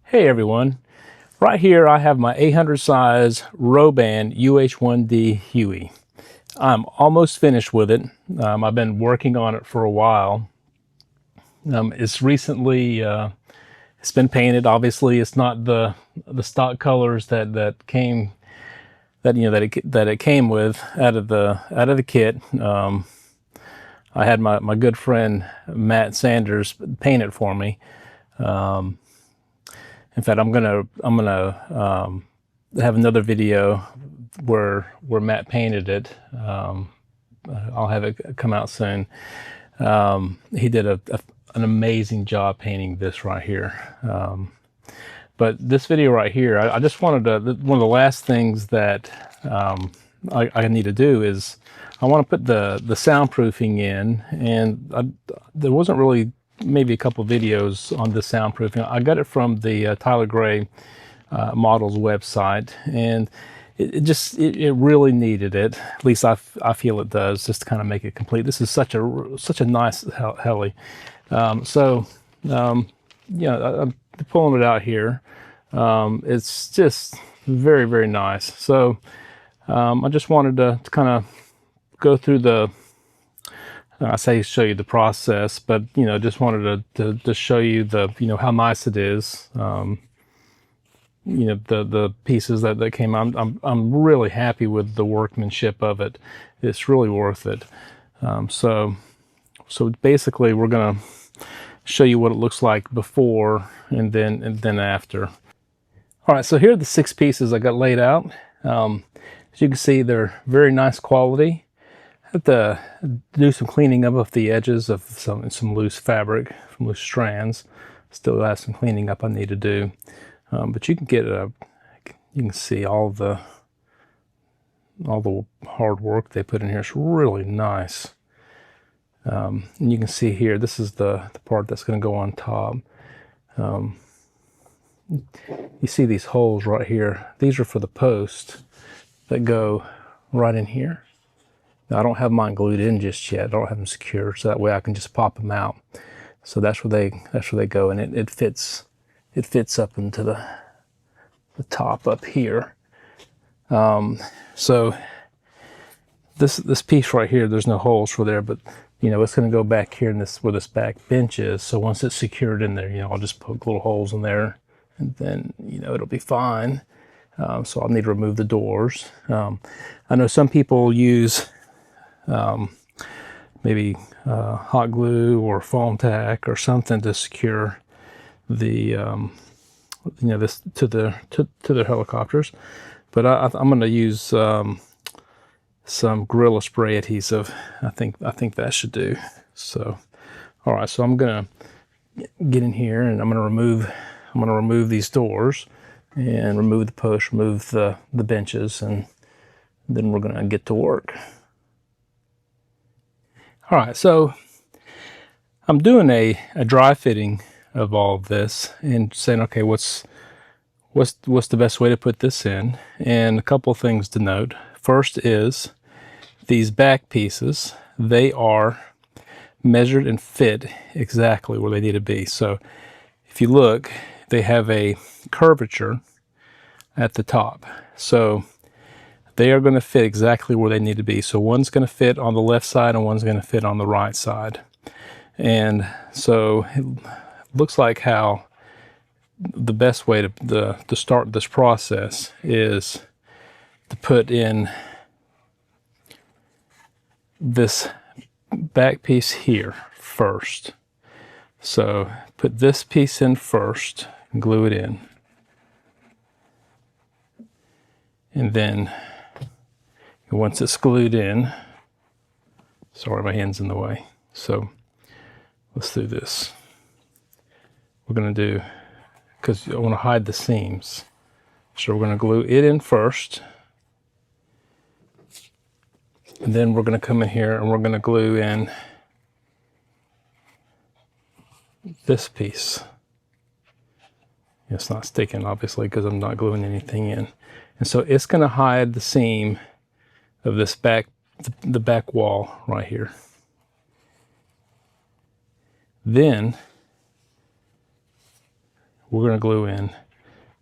Hey everyone, right here I have my 800 size Roban UH-1D Huey. I'm almost finished with it. I've been working on it for a while. It's recently it's been painted. Obviously, it's not the stock colors that came that it came with out of the kit. I had my good friend Matt Sanders paint it for me. In fact, I'm gonna have another video where Matt painted it. I'll have it come out soon. He did an amazing job painting this right here. But this video right here, I just wanted to, one of the last things that I need to do is I want to put the soundproofing in, and there wasn't really maybe a couple videos on the soundproofing. I got it from the Tyler Gray Models website, and it really needed it. At least I feel it does, just to kind of make it complete. This is such a nice heli. I'm pulling it out here. It's just very, very nice. So I just wanted to kind of go through the, I say show you the process, but just wanted to show you the how nice it is. The pieces that came out. I'm really happy with the workmanship of it. It's really worth it. So basically we're gonna show you what it looks like before and then after. All right, so here are the 6 pieces I got laid out. As you can see, they're very nice quality. I have to do some cleaning up of the edges of some loose fabric, some loose strands. Still have some cleaning up I need to do, but you can get you can see all the hard work they put in here. It's really nice. And you can see here, this is the part that's going to go on top. You see these holes right here. These are for the posts that go right in here. Now, I don't have mine glued in just yet. I don't have them secured, so that way I can just pop them out. So that's where they go, and it fits up into the top up here. So this piece right here, there's no holes for there, but it's going to go back here in where this back bench is. So once it's secured in there, I'll just poke little holes in there, and then it'll be fine. So I'll need to remove the doors. I know some people use maybe hot glue or foam tack or something to secure the this to their helicopters, but I'm going to use some Gorilla Spray adhesive. I think that should do. So all right, so I'm going to get in here and I'm going to remove these doors and remove the posts, remove the benches, and then we're going to get to work. All right, so I'm doing a dry fitting of all of this and saying, okay, what's the best way to put this in? And a couple of things to note. First is these back pieces, they are measured and fit exactly where they need to be. So if you look, they have a curvature at the top. So they are going to fit exactly where they need to be. So one's going to fit on the left side and one's going to fit on the right side. And so it looks like how the best way to start this process is to put in this back piece here first. So put this piece in first and glue it in. And then once it's glued in, sorry, my hand's in the way. So let's do this. We're going to do, because I want to hide the seams. So we're going to glue it in first. And then we're going to come in here and we're going to glue in this piece. It's not sticking, obviously, because I'm not gluing anything in. And so it's going to hide the seam of this the back wall right here. Then we're going to glue in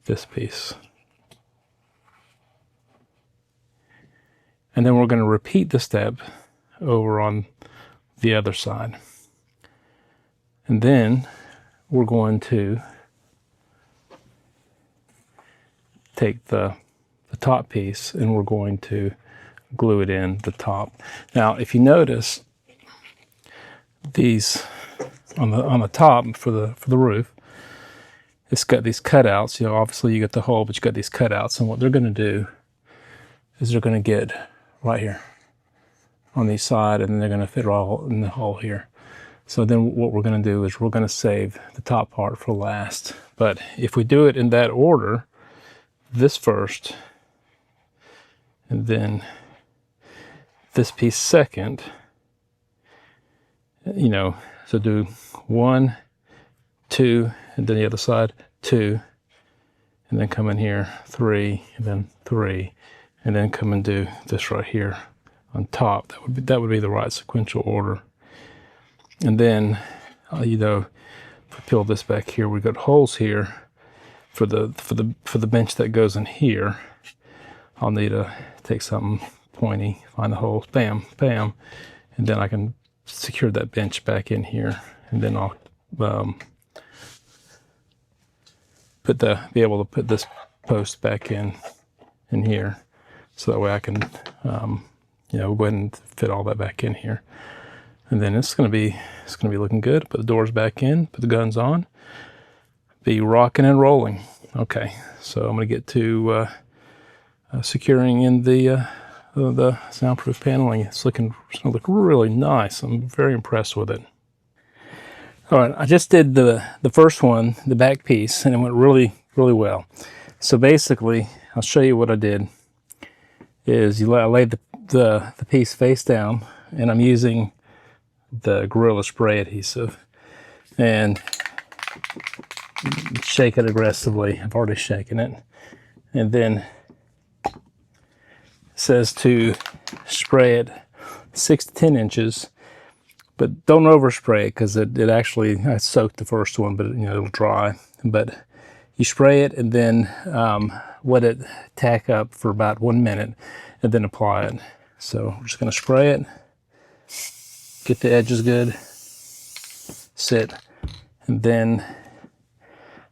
this piece. And then we're going to repeat the step over on the other side. And then we're going to take the top piece and we're going to glue it in the top. Now, if you notice, these on the top for the roof, it's got these cutouts. You know, obviously you got the hole, but you got these cutouts. And what they're going to do is they're going to get right here on the side, and then they're going to fit all in the hole here. So then what we're going to do is we're going to save the top part for last. But if we do it in that order, this first, and then this piece second, you know, so do 1, 2, and then the other side 2, and then come in here 3, and then 3, and then come and do this right here on top. That would be the right sequential order. And then, you know, if we peel this back here, we've got holes here for the bench that goes in here. I'll need to take something pointy, find the holes, bam, bam, and then I can secure that bench back in here, and then I'll be able to put this post back in here, so that way I can you know, go ahead and fit all that back in here. And then it's gonna be looking good. Put the doors back in, put the guns on, be rocking and rolling. Okay, so I'm gonna get to securing in the soundproof paneling. It's gonna look really nice. I'm very impressed with it. All right, I just did the first one, the back piece, and it went really, really well. So basically, I'll show you what I did. I laid the piece face down, and I'm using the Gorilla Spray adhesive, and shake it aggressively. I've already shaken it. And then it says to spray it 6 to 10 inches, but don't overspray it, because it actually, I soaked the first one, but you know, it'll dry. But you spray it and then let it tack up for about 1 minute and then apply it. So we're just going to spray it, get the edges good, sit, and then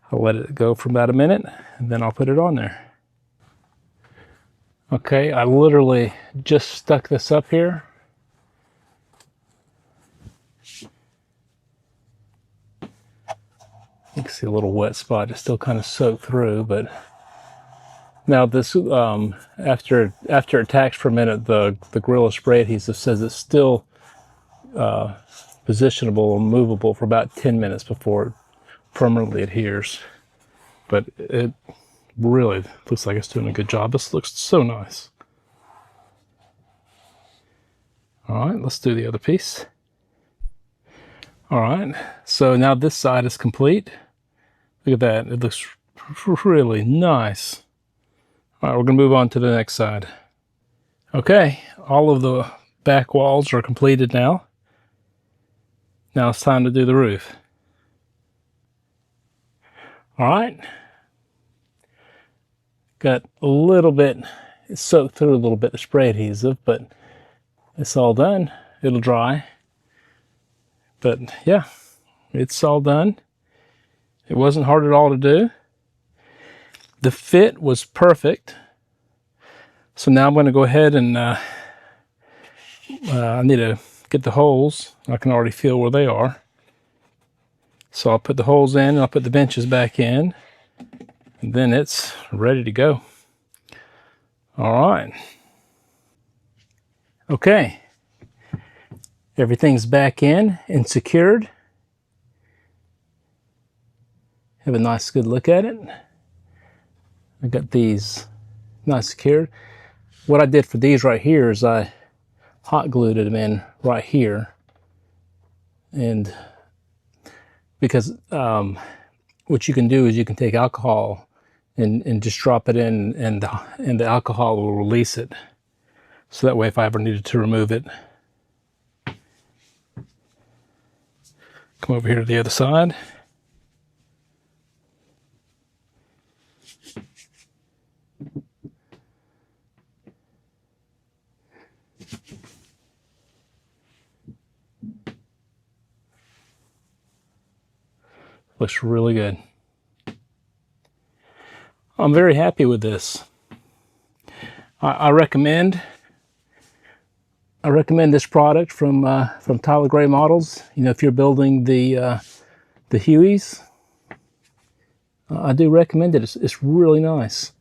I'll let it go for about a minute, and then I'll put it on there. Okay, I literally just stuck this up here. You can see a little wet spot. It's still kind of soaked through, but now this, after it tacks for a minute, the Gorilla Spray adhesive says it's still positionable and movable for about 10 minutes before it permanently adheres. But it really looks like it's doing a good job. This looks so nice. All right, let's do the other piece. All right, so now this side is complete. Look at that, it looks really nice. All right, we're gonna move on to the next side. Okay, all of the back walls are completed now. Now it's time to do the roof. All right, got a little bit, it soaked through a little bit, the spray adhesive, but it's all done. It'll dry. But yeah, it's all done. It wasn't hard at all to do. The fit was perfect. So now I'm going to go ahead and I need to get the holes. I can already feel where they are. So I'll put the holes in, and I'll put the benches back in, and then it's ready to go. All right. Okay. Everything's back in and secured. Have a nice good look at it. I got these nice secured. What I did for these right here is I hot glued them in right here. And because what you can do is you can take alcohol and just drop it in, and the alcohol will release it. So that way if I ever needed to remove it, come over here to the other side. Looks really good. I'm very happy with this. I recommend this product from Tyler Gray Models. You know, if you're building the Hueys, I do recommend it. It's really nice.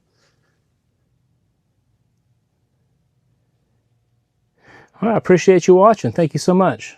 All right, I appreciate you watching. Thank you so much.